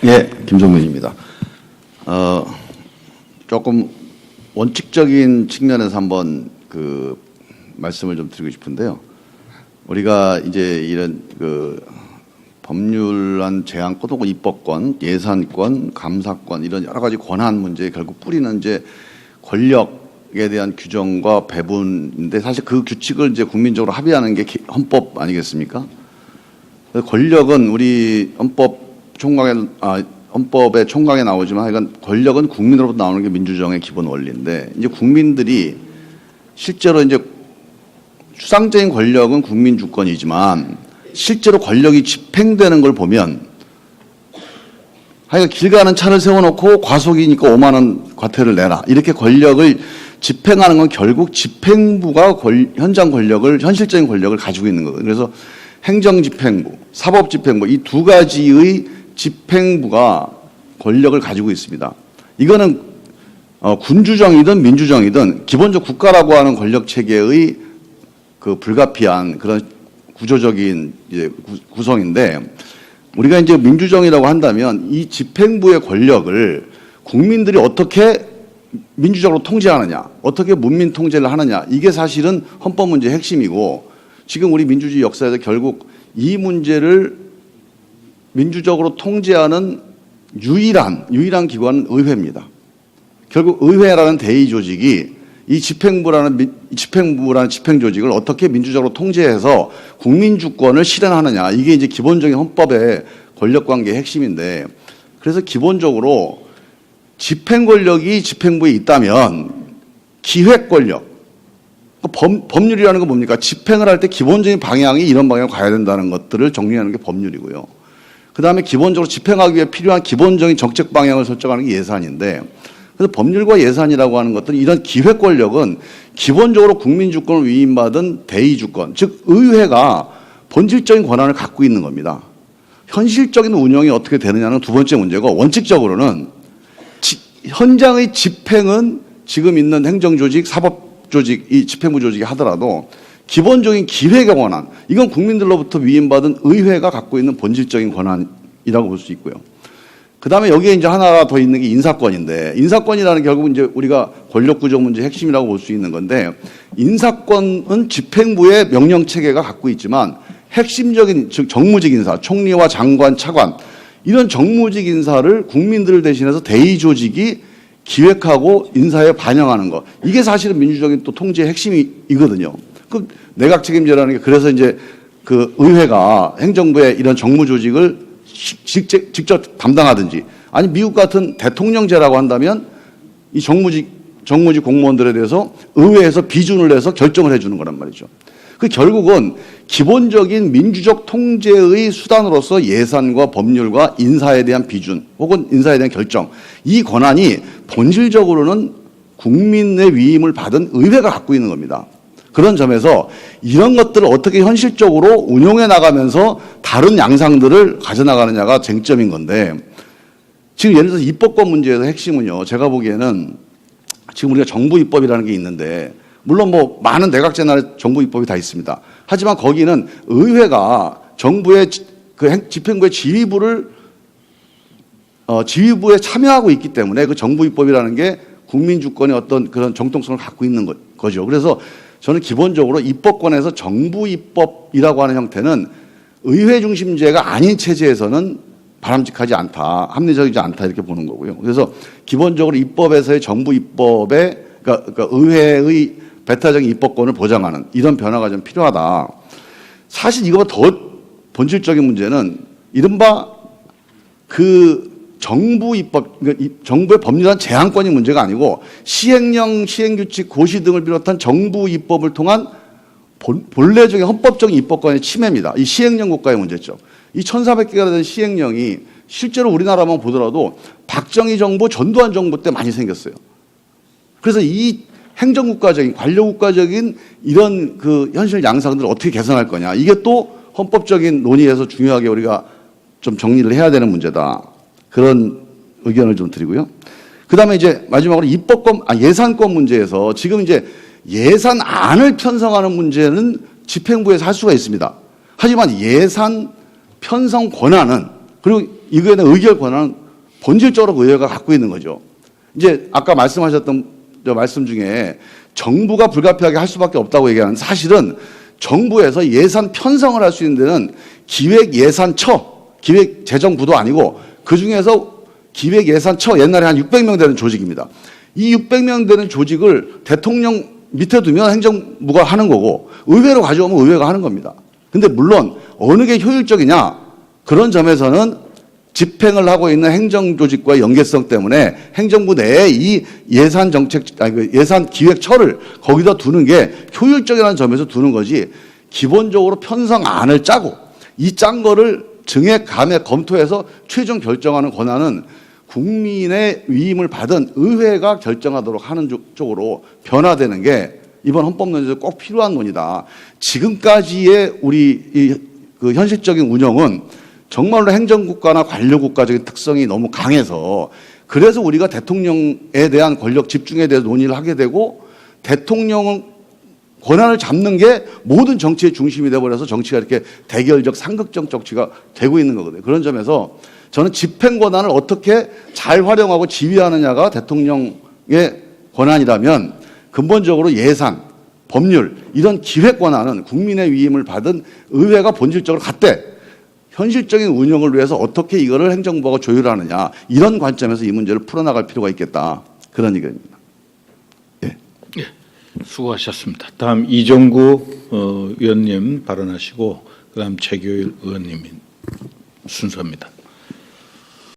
예, 김종민입니다. 조금 원칙적인 측면에서 한번 그 말씀을 좀 드리고 싶은데요. 우리가 이제 이런 그 법률안 제한권 혹은 입법권, 예산권, 감사권 이런 여러 가지 권한 문제에 결국 뿌리는 이제 권력에 대한 규정과 배분인데 사실 그 규칙을 이제 국민적으로 합의하는 게 헌법 아니겠습니까? 권력은 우리 헌법의 총각에 나오지만 하여간 권력은 국민으로부터 나오는 게 민주정의 기본 원리인데 이제 국민들이 실제로 이제 추상적인 권력은 국민 주권이지만 실제로 권력이 집행되는 걸 보면 하여간 길 가는 차를 세워놓고 과속이니까 5만 원 과태료를 내라 이렇게 권력을 집행하는 건 결국 집행부가 현장 권력을 현실적인 권력을 가지고 있는 거거든요. 그래서 행정집행부, 사법집행부 이 두 가지의 집행부가 권력을 가지고 있습니다. 이거는 군주정이든 민주정이든 기본적 국가라고 하는 권력 체계의 그 불가피한 그런 구조적인 이제 구성인데 우리가 이제 민주정이라고 한다면 이 집행부의 권력을 국민들이 어떻게 민주적으로 통제하느냐, 어떻게 문민 통제를 하느냐 이게 사실은 헌법 문제의 핵심이고 지금 우리 민주주의 역사에서 결국 이 문제를 민주적으로 통제하는 유일한 기관은 의회입니다. 결국 의회라는 대의 조직이 이 집행부라는 집행 조직을 어떻게 민주적으로 통제해서 국민 주권을 실현하느냐 이게 이제 기본적인 헌법의 권력 관계의 핵심인데 그래서 기본적으로 집행 권력이 집행부에 있다면 기획 권력 법률이라는 건 뭡니까? 집행을 할 때 기본적인 방향이 이런 방향으로 가야 된다는 것들을 정리하는 게 법률이고요. 그다음에 기본적으로 집행하기 위해 필요한 기본적인 정책 방향을 설정하는 게 예산인데 그래서 법률과 예산이라고 하는 것들은 이런 기획 권력은 기본적으로 국민 주권을 위임받은 대의 주권, 즉 의회가 본질적인 권한을 갖고 있는 겁니다. 현실적인 운영이 어떻게 되느냐는 두 번째 문제고 원칙적으로는 현장의 집행은 지금 있는 행정조직, 사법조직, 이 집행부 조직이 하더라도 기본적인 기획의 권한, 이건 국민들로부터 위임받은 의회가 갖고 있는 본질적인 권한이라고 볼 수 있고요. 그 다음에 여기에 이제 하나가 더 있는 게 인사권인데, 인사권이라는 게 결국 이제 우리가 권력구조 문제의 핵심이라고 볼 수 있는 건데, 인사권은 집행부의 명령 체계가 갖고 있지만, 핵심적인, 즉 정무직 인사, 총리와 장관, 차관, 이런 정무직 인사를 국민들을 대신해서 대의 조직이 기획하고 인사에 반영하는 것. 이게 사실은 민주적인 또 통제의 핵심이거든요. 그 내각 책임제라는 게 그래서 이제 그 의회가 행정부의 이런 정무 조직을 직접 담당하든지 아니 미국 같은 대통령제라고 한다면 이 정무직 공무원들에 대해서 의회에서 비준을 내서 결정을 해주는 거란 말이죠. 그 결국은 기본적인 민주적 통제의 수단으로서 예산과 법률과 인사에 대한 비준 혹은 인사에 대한 결정 이 권한이 본질적으로는 국민의 위임을 받은 의회가 갖고 있는 겁니다. 그런 점에서 이런 것들을 어떻게 현실적으로 운용해 나가면서 다른 양상들을 가져나가느냐가 쟁점인 건데 지금 예를 들어서 입법권 문제에서 핵심은요. 제가 보기에는 지금 우리가 정부 입법이라는 게 있는데 물론 뭐 많은 내각제 나라에 정부 입법이 다 있습니다. 하지만 거기는 의회가 정부의 그 집행부의 지휘부에 참여하고 있기 때문에 그 정부 입법이라는 게 국민 주권의 어떤 그런 정통성을 갖고 있는 거죠. 그래서 저는 기본적으로 입법권에서 정부 입법이라고 하는 형태는 의회 중심제가 아닌 체제에서는 바람직하지 않다, 합리적이지 않다 이렇게 보는 거고요. 그래서 기본적으로 입법에서의 정부 입법의 그러니까 의회의 배타적인 입법권을 보장하는 이런 변화가 좀 필요하다. 사실 이거보다 더 본질적인 문제는 이른바 그 정부 입법, 그러니까 정부의 법률안 제한권이 문제가 아니고 시행령, 시행규칙, 고시 등을 비롯한 정부 입법을 통한 본래적인 헌법적인 입법권의 침해입니다. 이 시행령 국가의 문제죠. 이 1400개가 되는 시행령이 실제로 우리나라만 보더라도 박정희 정부, 전두환 정부 때 많이 생겼어요. 그래서 이 행정국가적인, 관료국가적인 이런 그 현실 양상들을 어떻게 개선할 거냐. 이게 또 헌법적인 논의에서 중요하게 우리가 좀 정리를 해야 되는 문제다. 그런 의견을 좀 드리고요. 그 다음에 이제 마지막으로 예산권 문제에서 지금 이제 예산안을 편성하는 문제는 집행부에서 할 수가 있습니다. 하지만 예산 편성 권한은 그리고 이거에 대한 의결 권한은 본질적으로 의회가 갖고 있는 거죠. 이제 아까 말씀하셨던 저 말씀 중에 정부가 불가피하게 할 수밖에 없다고 얘기하는 사실은 정부에서 예산 편성을 할 수 있는 데는 기획예산처, 기획재정부도 아니고 그중에서 기획예산처 옛날에 한 600명 되는 조직입니다. 이 600명 되는 조직을 대통령 밑에 두면 행정부가 하는 거고 의회로 가져오면 의회가 하는 겁니다. 근데 물론 어느 게 효율적이냐 그런 점에서는 집행을 하고 있는 행정조직과의 연계성 때문에 행정부 내에 이 예산 정책, 예산 기획처를 거기다 두는 게 효율적이라는 점에서 두는 거지 기본적으로 편성안을 짜고 이 짠 거를 증액, 감액, 검토해서 최종 결정하는 권한은 국민의 위임을 받은 의회가 결정하도록 하는 쪽으로 변화되는 게 이번 헌법 논의에서 꼭 필요한 논의다. 지금까지의 우리 그 현실적인 운영은 정말로 행정국가나 관료국가적인 특성이 너무 강해서 그래서 우리가 대통령에 대한 권력 집중에 대해서 논의를 하게 되고 대통령은 권한을 잡는 게 모든 정치의 중심이 되어버려서 정치가 이렇게 대결적 상극적 정치가 되고 있는 거거든요. 그런 점에서 저는 집행 권한을 어떻게 잘 활용하고 지휘하느냐가 대통령의 권한이라면 근본적으로 예산, 법률 이런 기획 권한은 국민의 위임을 받은 의회가 본질적으로 갖되 현실적인 운영을 위해서 어떻게 이거를 행정부가 조율하느냐 이런 관점에서 이 문제를 풀어나갈 필요가 있겠다. 그런 의견입니다. 예. 예, 수고하셨습니다. 다음 이정구 의원님 발언하시고 그다음 최교일 의원님 순서입니다.